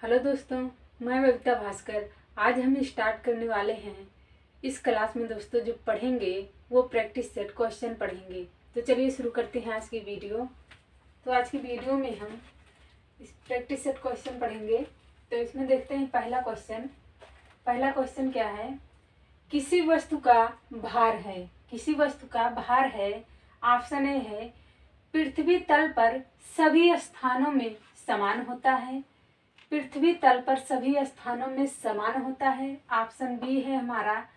Hello दोस्तों, मैं बबीता भास्कर। आज हम स्टार्ट करने वाले हैं इस क्लास में दोस्तों जो पढ़ेंगे वो प्रैक्टिस सेट क्वेश्चन पढ़ेंगे। तो चलिए शुरू करते हैं आज की वीडियो। तो आज की वीडियो में हम इस प्रैक्टिस सेट क्वेश्चन पढ़ेंगे। तो इसमें देखते हैं पहला क्वेश्चन क्या है। किसी वस्तु का भार है। किसी वस्तु का भार है। ऑप्शन ए है पृथ्वी तल पर सभी स्थानों में समान होता है। पृथ्वी तल पर सभी स्थानों में समान होता है। ऑप्शन बी है हमारा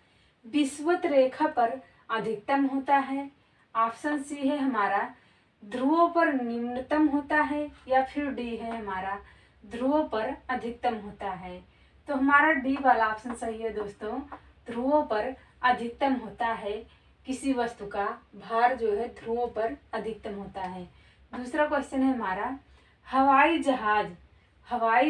विषुवत रेखा पर अधिकतम होता है। ऑप्शन सी है हमारा ध्रुवों पर न्यूनतम होता है। या फिर डी है हमारा ध्रुवों पर अधिकतम होता है। तो हमारा डी वाला ऑप्शन सही है दोस्तों, ध्रुवों पर अधिकतम होता है। किसी वस्तु का भार जो है ध्रुवों पर अधिकतम होता है। दूसरा क्वेश्चन है हमारा हवाई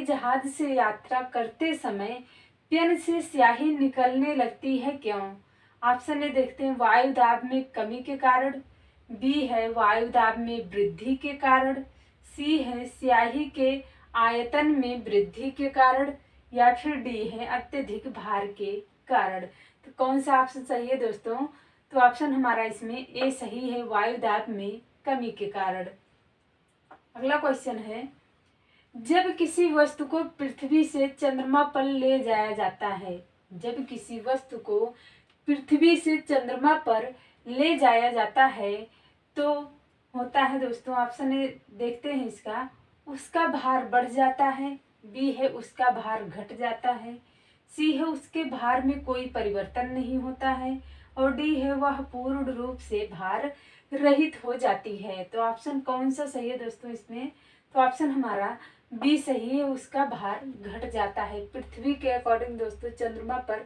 जहाज से यात्रा करते समय पेन से स्याही निकलने लगती है क्यों। ऑप्शन ए देखते हैं वायु दाब में कमी के कारण, बी है वायु दाब में वृद्धि के कारण, सी है स्याही के आयतन में वृद्धि के कारण, या फिर डी है अत्यधिक भार के कारण। तो कौन सा ऑप्शन सही है दोस्तों। तो ऑप्शन हमारा इसमें ए सही है, वायु दाब में कमी के कारण। अगला क्वेश्चन है जब किसी वस्तु को पृथ्वी से चंद्रमा पर ले जाया जाता है। जब किसी वस्तु को पृथ्वी से चंद्रमा पर ले जाया जाता है तो होता है दोस्तों, ऑप्शन ए देखते हैं इसका, उसका भार बढ़ जाता है, बी है उसका भार घट जाता है, सी है उसके भार में कोई परिवर्तन नहीं होता है, और डी है वह पूर्ण रूप से भार रहित हो जाती है। तो ऑप्शन कौन सा सही है दोस्तों इसमें। तो ऑप्शन हमारा बी सही है, उसका भार घट जाता है। पृथ्वी के अकॉर्डिंग दोस्तों चंद्रमा पर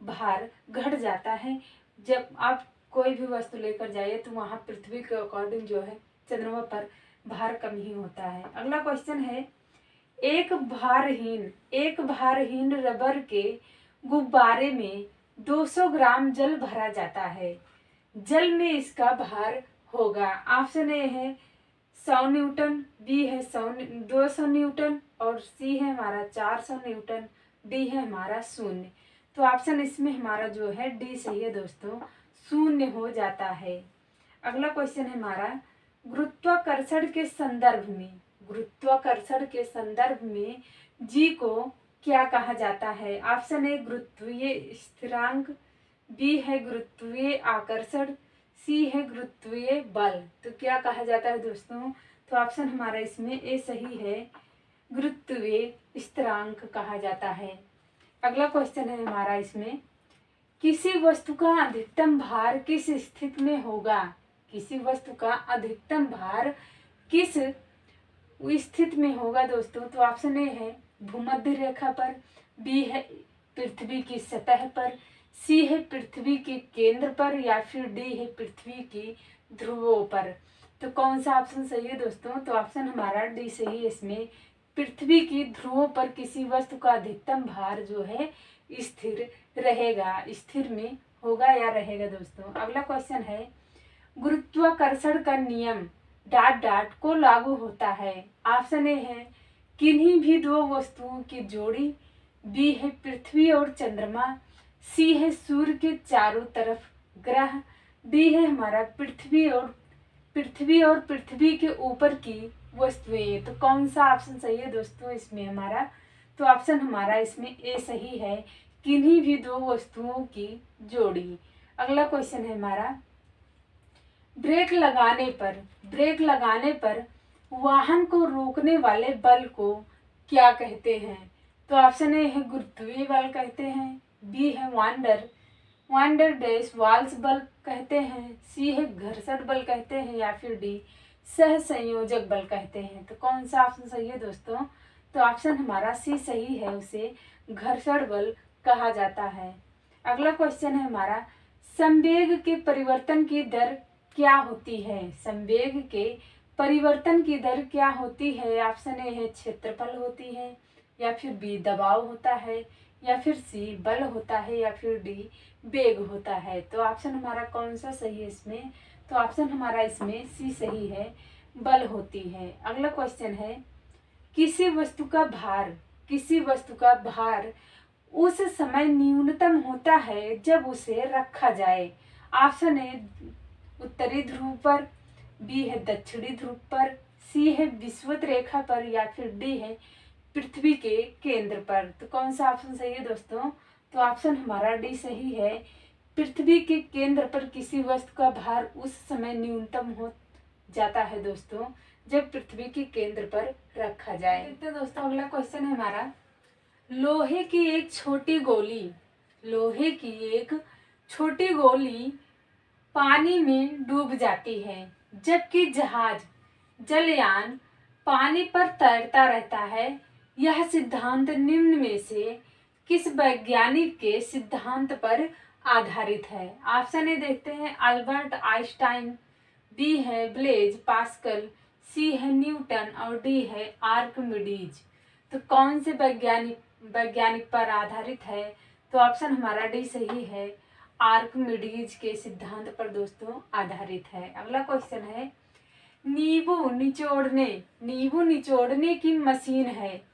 भार घट जाता है। जब आप कोई भी वस्तु लेकर जाइए तो वहाँ पृथ्वी के अकॉर्डिंग जो है चंद्रमा पर भार कम ही होता है। अगला क्वेश्चन है एक भारहीन रबर के गुब्बारे में 200 ग्राम जल भरा जाता है। जल में इसका भार होगा। ऑप्शन ए है 100 न्यूटन, बी है 200 न्यूटन, और सी है हमारा 400 न्यूटन, डी है हमारा 0। तो ऑप्शन इसमें हमारा जो है डी सही है दोस्तों, 0 हो जाता है। अगला क्वेश्चन है हमारा गुरुत्वाकर्षण के संदर्भ में जी को क्या कहा जाता है। ऑप्शन ए गुरुत्वीय स्थिरांक, बी है गुरुत्वीय आकर्षण, सी है गुरुत्वीय बल। तो क्या कहा जाता है दोस्तों। तो ऑप्शन हमारा इसमें ए सही है, गुरुत्वीय स्थिरांक कहा जाता है। अगला क्वेश्चन है हमारा इसमें किसी वस्तु का अधिकतम भार किस स्थिति में होगा। किसी वस्तु का अधिकतम भार किस स्थिति में होगा दोस्तों। तो ऑप्शन ए है भूमध्य रेखा पर, बी है पृथ्वी की सतह पर, सी है पृथ्वी के केंद्र पर, या फिर डी है पृथ्वी की ध्रुवों पर। तो कौन सा ऑप्शन सही है दोस्तों। तो ऑप्शन हमारा डी सही है, इसमें पृथ्वी की ध्रुवों पर किसी वस्तु का अधिकतम भार जो है स्थिर रहेगा, स्थिर में होगा या रहेगा दोस्तों। अगला क्वेश्चन है गुरुत्वाकर्षण का नियम ... को लागू होता है। ऑप्शन ए है किन्हीं भी दो वस्तुओं की जोड़ी, बी है पृथ्वी और चंद्रमा, सी है सूर्य के चारों तरफ ग्रह, डी है हमारा पृथ्वी और पृथ्वी के ऊपर की वस्तुएं। तो कौन सा ऑप्शन सही है दोस्तों इसमें हमारा। तो ऑप्शन हमारा इसमें ए सही है, किन्हीं भी दो वस्तुओं की जोड़ी। अगला क्वेश्चन है हमारा ब्रेक लगाने पर वाहन को रोकने वाले बल को क्या कहते हैं। तो ऑप्शन ए है गुरुत्वीय बल कहते हैं, बी है वांडर डैश वाल्स बल कहते हैं, सी है घर्षण बल कहते हैं, या फिर डी सह संयोजक बल कहते हैं। तो कौन सा ऑप्शन सही है दोस्तों। तो ऑप्शन हमारा सी सही है, उसे घर्षण बल कहा जाता है। अगला क्वेश्चन है हमारा संवेग के परिवर्तन की दर क्या होती है। संवेग के परिवर्तन की दर क्या होती है। ऑप्शन ए है क्षेत्रफल होती है, या फिर बी दबाव होता है, या फिर सी बल होता है, या फिर डी वेग होता है। तो ऑप्शन हमारा कौन सा सही है इसमें। तो ऑप्शन हमारा इसमें सी सही है, बल होती है। अगला क्वेश्चन है किसी वस्तु का भार किसी वस्तु का भार उस समय न्यूनतम होता है जब उसे रखा जाए। ऑप्शन ए उत्तरी ध्रुव पर, बी है दक्षिणी ध्रुव पर, सी है विषुवत रेखा पर, या फिर डी है पृथ्वी के केंद्र पर। तो कौन सा ऑप्शन सही है दोस्तों? तो ऑप्शन हमारा डी सही है। पृथ्वी के केंद्र पर किसी वस्तु का भार उस समय न्यूनतम हो जाता है दोस्तों जब पृथ्वी के केंद्र पर रखा जाए। देखते हैं दोस्तों, अगला क्वेश्चन है हमारा, लोहे की एक छोटी गोली, लोहे की एक छोटी गोली पानी में डूब जाती है जबकि जहाज जलयान पानी पर तैरता रहता है। यह सिद्धांत निम्न में से किस वैज्ञानिक के सिद्धांत पर आधारित है? ऑप्शन ए देखते हैं अल्बर्ट आइंस्टाइन, बी है ब्लेज पास्कल, सी है न्यूटन और डी है आर्किमिडीज। तो कौन से वैज्ञानिक पर आधारित है? तो ऑप्शन हमारा डी सही है, आर्किमिडीज के सिद्धांत पर दोस्तों आधारित है। अगला क्वेश्चन है, नींबू निचोड़ने की मशीन है,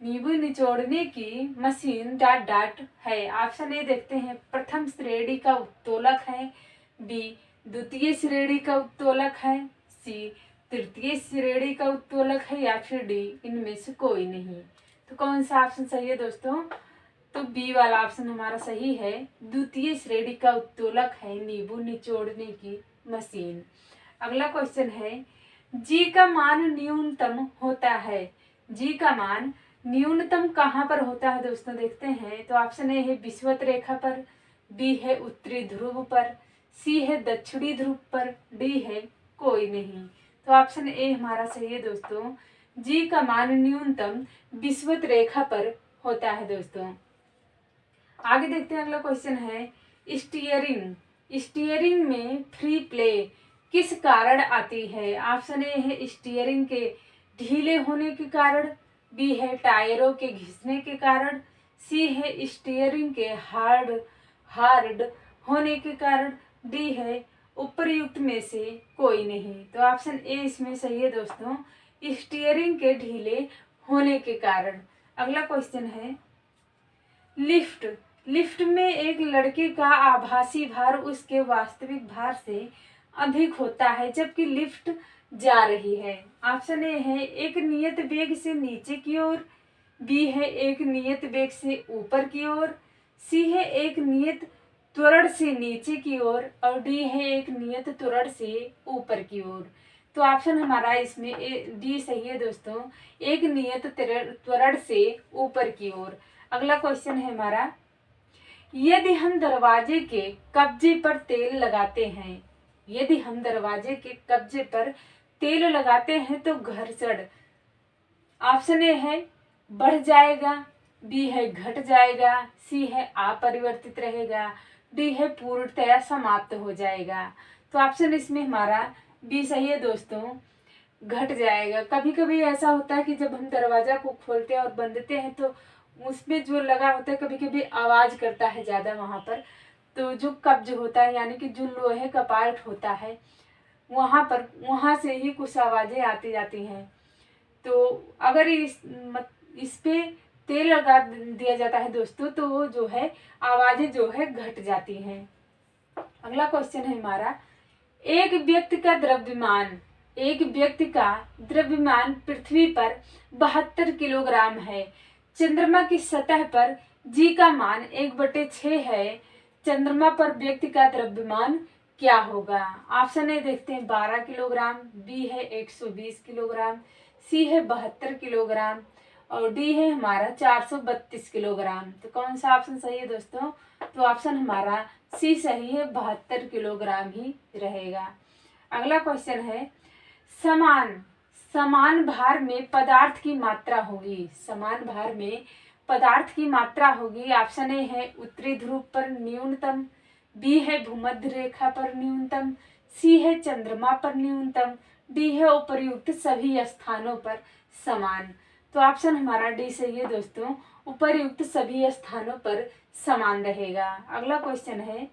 नींबू निचोड़ने की मशीन डॉट डॉट है। ऑप्शन ए देखते हैं प्रथम श्रेणी का उत्तोलक है, बी द्वितीय श्रेणी का उत्तोलक है, सी तृतीय श्रेणी का उत्तोलक है, या फिर डी इनमें से कोई नहीं। तो कौन सा ऑप्शन सही है दोस्तों? तो बी वाला ऑप्शन हमारा सही है, द्वितीय श्रेणी का उत्तोलक है नींबू निचोड़ने की मशीन। अगला क्वेश्चन है, जी का मान न्यूनतम होता है, जी का मान न्यूनतम कहाँ पर होता है दोस्तों? देखते हैं। तो ऑप्शन ए है विषुवत रेखा पर, बी है उत्तरी ध्रुव पर, सी है दक्षिणी ध्रुव पर, डी है कोई नहीं। तो ऑप्शन ए हमारा सही है दोस्तों, जी का मान न्यूनतम विषुवत रेखा पर होता है दोस्तों। आगे देखते हैं, अगला क्वेश्चन है, स्टीयरिंग में फ्री प्ले किस कारण आती है? ऑप्शन ए है स्टीयरिंग के ढीले होने के कारण, बी है टायरों के घिसने के कारण, सी है स्टीयरिंग के हार्ड होने के कारण, डी है उपर्युक्त में से कोई नहीं। तो ऑप्शन ए इसमें सही है दोस्तों, स्टीयरिंग के ढीले होने के कारण। अगला क्वेश्चन है, लिफ्ट में एक लड़के का आभासी भार उसके वास्तविक भार से अधिक होता है जबकि लिफ्ट जा रही है। ऑप्शन ए है एक नियत वेग से नीचे की ओर, बी है एक नियत वेग से ऊपर की ओर, सी है एक नियत त्वरण से नीचे की ओर, और डी है एक नियत त्वरण से ऊपर की ओर। तो ऑप्शन हमारा इसमें डी सही है दोस्तों, एक नियत त्वरण से ऊपर की ओर। अगला क्वेश्चन है हमारा, यदि हम दरवाजे के कब्जे पर तेल लगाते हैं, यदि हम दरवाजे के कब्जे पर तेल लगाते हैं तो घर्षण ऑप्शन ए है बढ़ जाएगा, बी है घट जाएगा, सी है अपरिवर्तित रहेगा, डी है पूर्णतया समाप्त हो जाएगा। तो ऑप्शन इसमें हमारा बी सही है दोस्तों, घट जाएगा। कभी कभी ऐसा होता है कि जब हम दरवाजा को खोलते हैं और बंदते हैं तो उसमें जो लगा होता है कभी कभी आवाज करता है ज्यादा वहां पर। तो जो कब्ज होता है यानी कि जो लोहे का पार्ट होता है वहां से ही कुछ आवाजें आती जाती हैं। तो अगर इस पे तेल लगा दिया जाता है दोस्तों तो वो जो है आवाजें जो है घट जाती हैं। अगला क्वेश्चन है हमारा, एक व्यक्ति का द्रव्यमान पृथ्वी पर 72 किलोग्राम है। चंद्रमा की सतह पर जी का मान 1/6 है। चंद्रमा पर व्यक्ति का द्रव्यमान क्या होगा? ऑप्शन ए देखते हैं 12 किलोग्राम, बी है 120 किलोग्राम, सी है 72 किलोग्राम और डी है हमारा 432 किलोग्राम। तो कौन सा ऑप्शन सही है दोस्तों? तो ऑप्शन हमारा सी सही है, 72 किलोग्राम ही रहेगा। अगला क्वेश्चन है, समान भार में पदार्थ की मात्रा होगी, समान भार में पदार्थ की मात्रा होगी। ऑप्शन ए है उत्तरी ध्रुव पर न्यूनतम, बी है भूमध्य रेखा पर न्यूनतम, सी है चंद्रमा पर न्यूनतम, डी है उपर्युक्त सभी स्थानों पर समान। तो ऑप्शन हमारा डी सही है दोस्तों, उपर्युक्त सभी स्थानों पर समान रहेगा। अगला क्वेश्चन है,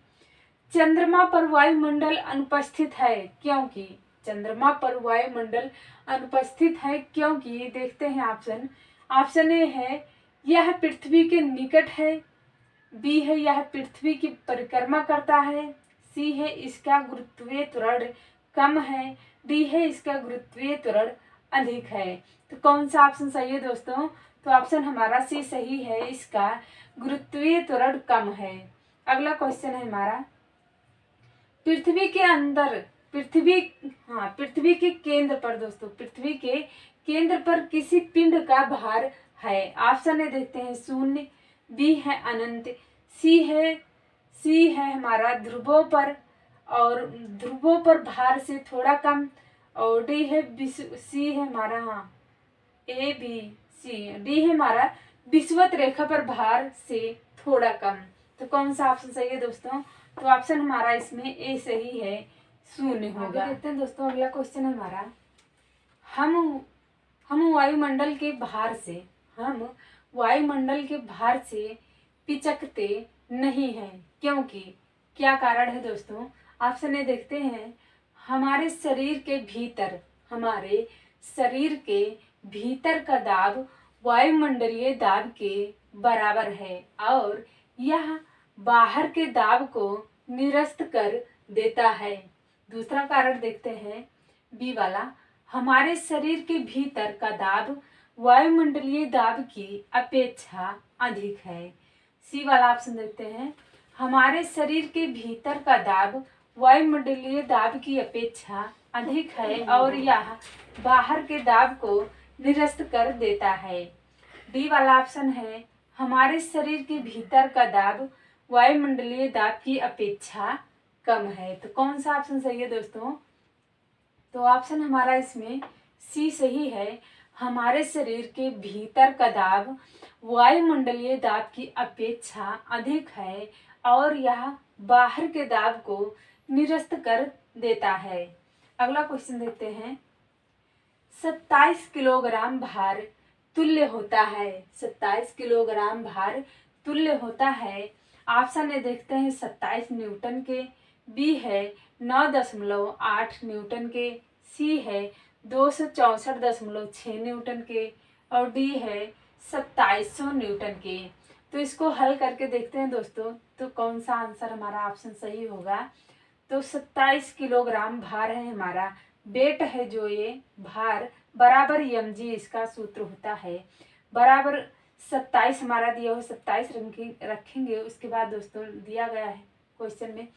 चंद्रमा पर वायुमंडल अनुपस्थित है क्योंकि? चंद्रमा पर वायुमंडल अनुपस्थित है क्योंकि देखते हैं ऑप्शन, ऑप्शन ए है यह पृथ्वी के निकट है, बी है यह पृथ्वी की परिक्रमा करता है, सी है इसका गुरुत्वीय त्वरण कम है, डी है इसका गुरुत्वीय त्वरण अधिक है। तो कौन सा ऑप्शन सही है दोस्तों? तो ऑप्शन हमारा सी सही है, इसका गुरुत्वीय त्वरण कम है। अगला क्वेश्चन है हमारा, पृथ्वी के अंदर पृथ्वी के केंद्र पर दोस्तों, पृथ्वी के केंद्र पर किसी पिंड का भार है। ऑप्शन ए देखते हैं शून्य, बी है अनंत, सी है हमारा ध्रुवों पर और ध्रुवों पर भार से थोड़ा कम, और डी है सी है हमारा ए बी सी, डी है हमारा विषुवत रेखा पर भार से थोड़ा कम। तो कौन सा ऑप्शन सही है दोस्तों? तो ऑप्शन हमारा इसमें ए सही है, शून्य होगा। देखते हैं दोस्तों अगला क्वेश्चन है हमारा, हम वायुमंडल के भार से पिचकते नहीं हैं, क्योंकि क्या कारण है दोस्तों? ऑप्शन ए देखते हैं, हमारे शरीर के भीतर का दाब वायुमंडलीय दाब के बराबर है और यह बाहर के दाब को निरस्त कर देता है। दूसरा कारण देखते हैं बी वाला, हमारे शरीर के भीतर का दाब वायुमंडलीय दाब की अपेक्षा अधिक है। सी वाला ऑप्शन देखते हैं, हमारे शरीर के भीतर का दाब वायुमंडलीय दाब की अपेक्षा अधिक है और यह बाहर के दाब को निरस्त कर देता है। डी वाला ऑप्शन है, हमारे शरीर के भीतर का दाब वायुमंडलीय दाब की अपेक्षा कम है। तो कौन सा ऑप्शन सही है दोस्तों? तो ऑप्शन हमारा इसमें सी सही है, हमारे शरीर के भीतर का दाब वायुमंडलीय दाब की अपेक्षा अधिक है और यह बाहर के दाब को निरस्त कर देता है। अगला क्वेश्चन देखते हैं, 27 किलोग्राम भार तुल्य होता है, 27 किलोग्राम भार तुल्य होता है। ऑप्शन ए देखते हैं 27 न्यूटन के, बी है 9.8 न्यूटन के, सी है 264.6 न्यूटन के और डी है 2700 न्यूटन के। तो इसको हल करके देखते हैं दोस्तों, तो कौन सा आंसर हमारा ऑप्शन सही होगा? तो 27 किलोग्राम भार है हमारा, वेट है जो ये भार बराबर mg इसका सूत्र होता है, बराबर 27 हमारा दिया हो 27 रखेंगे। उसके बाद दोस्तों दिया गया है क्वेश्चन में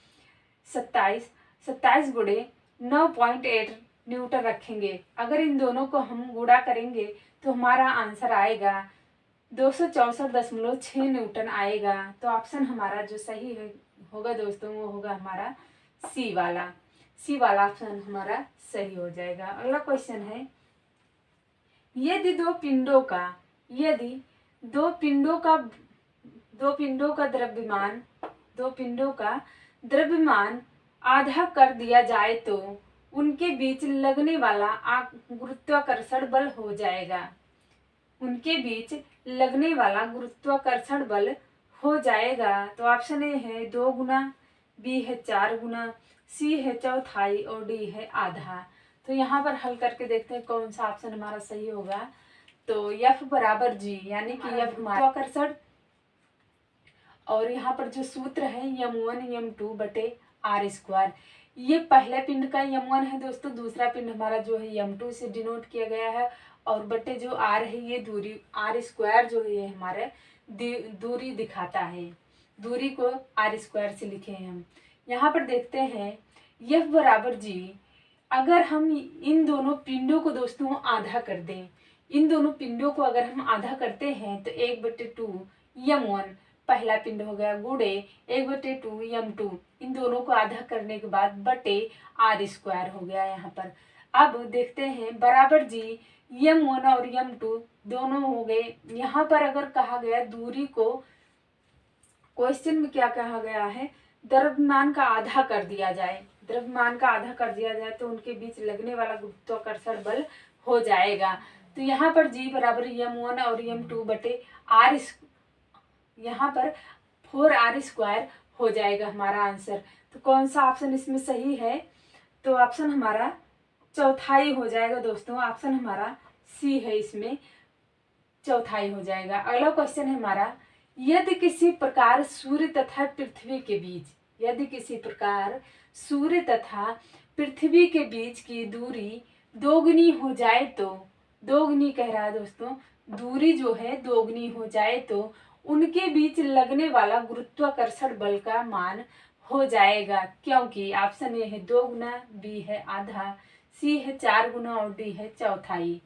27 गुणे 9.8 न्यूटन रखेंगे। अगर इन दोनों को हम गुणा करेंगे तो हमारा आंसर आएगा 264.6 न्यूटन आएगा। तो ऑप्शन हमारा जो सही होगा दोस्तों वो होगा हमारा सी वाला ऑप्शन हमारा सही हो जाएगा। अगला क्वेश्चन है, यदि दो पिंडों का द्रव्यमान आधा कर दिया जाए तो उनके बीच लगने वाला गुरुत्वाकर्षण बल हो जाएगा। तो ऑप्शन ए है 2 गुना, बी है 4 गुना, सी है चौथाई और डी है आधा। तो यहाँ पर हल करके देखते हैं कौन सा ऑप्शन हमारा सही होगा। तो F बराबर G, यानी कि F गुरुत्वाकर्षण और यहाँ पर जो सूत्र है m1 m2 बटे r स्क्वायर, ये पहले पिंड का m1 है दोस्तों, दूसरा पिंड हमारा जो है m2 से डिनोट किया गया है और बटे जो r है ये दूरी r स्क्वायर जो है हमारे दूरी दिखाता है, दूरी को r स्क्वायर से लिखे हैं हम। यहाँ पर देखते हैं F बराबर G, अगर हम इन दोनों पिंडों को दोस्तों आधा कर दें, इन दोनों पिंडों को अगर हम आधा करते हैं तो 1/2 m1 पहला पिंड हो गया गुणे 1/2 m2, इन दोनों को आधा करने के बाद बटे r स्क्वायर हो गया यहाँ पर। अब देखते हैं बराबर जी m1 और m2 दोनों हो गए। यहाँ पर अगर कहा गया दूरी को, क्वेश्चन में क्या कहा गया है, द्रव्यमान का आधा कर दिया जाए, तो उनके बीच लगने वाला गुरुत्वाकर्षण बल हो जाएगा। तो यहाँ पर G बराबर m1 और m2 बटे r, यहाँ पर 4r स्क्वायर हो जाएगा हमारा आंसर। तो कौन सा ऑप्शन इसमें सही है? तो ऑप्शन हमारा चौथाई हो जाएगा दोस्तों, ऑप्शन हमारा सी है इसमें चौथाई हो जाएगा। अगला क्वेश्चन है हमारा, यदि किसी प्रकार सूर्य तथा पृथ्वी के बीच, यदि किसी प्रकार सूर्य तथा पृथ्वी के बीच की दूरी दोगुनी हो जाए तो, दोगुनी कह रहा है दोस्तों, दूरी जो है दोगुनी हो जाए तो उनके बीच लगने वाला गुरुत्वाकर्षण बल का मान हो जाएगा। क्योंकि ऑप्शन ए है 2 गुना, बी है आधा, सी है 4 गुना और डी है चौथाई।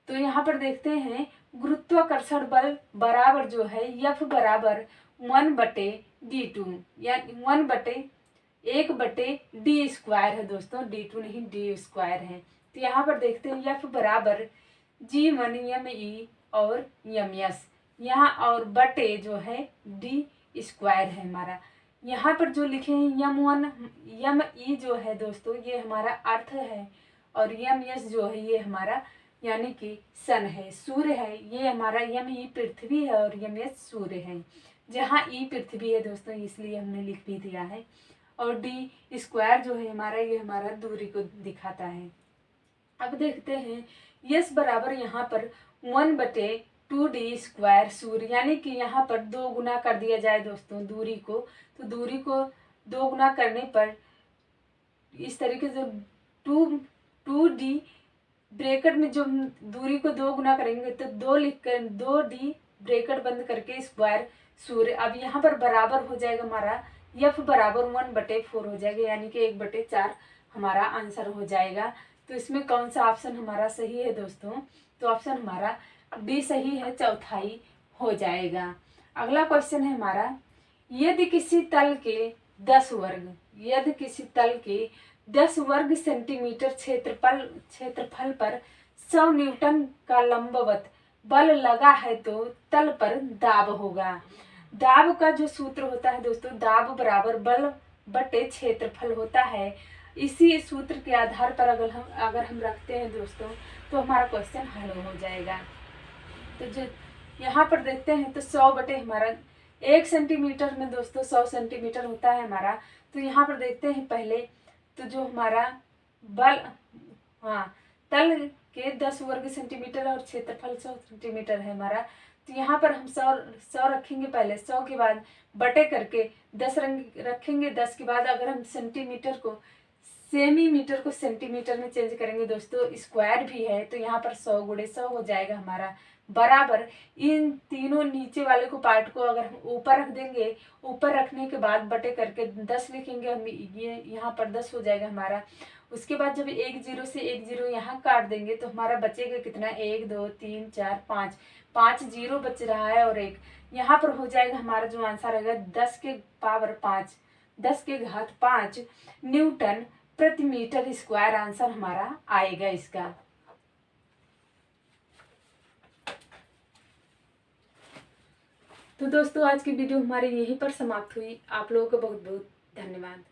तो यहाँ पर देखते हैं गुरुत्वाकर्षण बल बराबर जो है F बराबर 1/d2 या 1/1/d² है दोस्तों, d2 नहीं d² है। तो यहाँ पर देखते हैं F बराबर G1 me और ms, यहाँ और बटे जो है d² है हमारा। यहाँ पर जो लिखे हैं m1 me जो है दोस्तों ये हमारा अर्थ है, और ms जो है ये हमारा यानी कि सन है, सूर्य है। ये हमारा me पृथ्वी है और ms सूर्य है। जहाँ e पृथ्वी है दोस्तों इसलिए हमने लिख भी दिया है, और d² जो है हमारा ये हमारा दूरी को दिखाता है। अब देखते हैं यस बराबर यहाँ पर 1/2d² सूर्य, यानी कि यहाँ पर 2 गुना कर दिया जाए दोस्तों दूरी को, तो दूरी को 2 गुना करने पर इस तरीके से 2d ब्रैकेट में जो दूरी को 2 गुना करेंगे तो 2 लिख कर 2d ब्रैकेट बंद करके स्क्वायर सूर्य। अब यहाँ पर बराबर हो जाएगा हमारा F बराबर 1/4 हो जाएगा, यानी कि 1/4 हमारा आंसर हो जाएगा। तो इसमें कौन सा ऑप्शन हमारा सही है दोस्तों? तो ऑप्शन हमारा डी सही है, चौथाई हो जाएगा। अगला क्वेश्चन है हमारा, यदि किसी तल के 10 वर्ग, यदि किसी तल के 10 वर्ग सेंटीमीटर क्षेत्रफल पर 100 न्यूटन का लंबवत बल लगा है तो तल पर दाब होगा। दाब का जो सूत्र होता है दोस्तों, दाब बराबर बल बटे क्षेत्रफल होता है। इसी सूत्र के आधार पर अगर हम रखते हैं दोस्तों तो हमारा क्वेश्चन हल हो जाएगा। तो जो यहाँ पर देखते हैं तो 100 बटे हमारा 1 सेंटीमीटर में दोस्तों 100 सेंटीमीटर होता है हमारा। तो यहाँ पर देखते हैं पहले तो जो हमारा बल, हाँ, तल के 10 वर्ग सेंटीमीटर और क्षेत्रफल 100 सेंटीमीटर है हमारा। तो यहाँ पर हम 100 रखेंगे पहले, 100 के बाद बटे करके 10 रखेंगे, 10 के बाद अगर हम सेंटीमीटर को सेमीमीटर को सेंटीमीटर में चेंज करेंगे दोस्तों, स्क्वायर भी है तो यहाँ पर 100 गुणे 100 हो जाएगा हमारा, बराबर इन तीनों नीचे वाले को पार्ट को अगर हम ऊपर रख देंगे, ऊपर रखने के बाद बटे करके 10 लिखेंगे हम, ये यहाँ पर 10 हो जाएगा हमारा। उसके बाद जब 1 0 से 1 0 यहाँ काट देंगे तो हमारा बचेगा कितना, 1 2 3 4 5, 5 0 बच रहा है और 1, यहाँ पर हो जाएगा हमारा जो आंसर रहेगा 10 के पावर 5, 10 के घात 5 न्यूटन प्रति मीटर स्क्वायर आंसर हमारा आएगा इसका। तो दोस्तों आज की वीडियो हमारी यहीं पर समाप्त हुई। आप लोगों को बहुत बहुत धन्यवाद।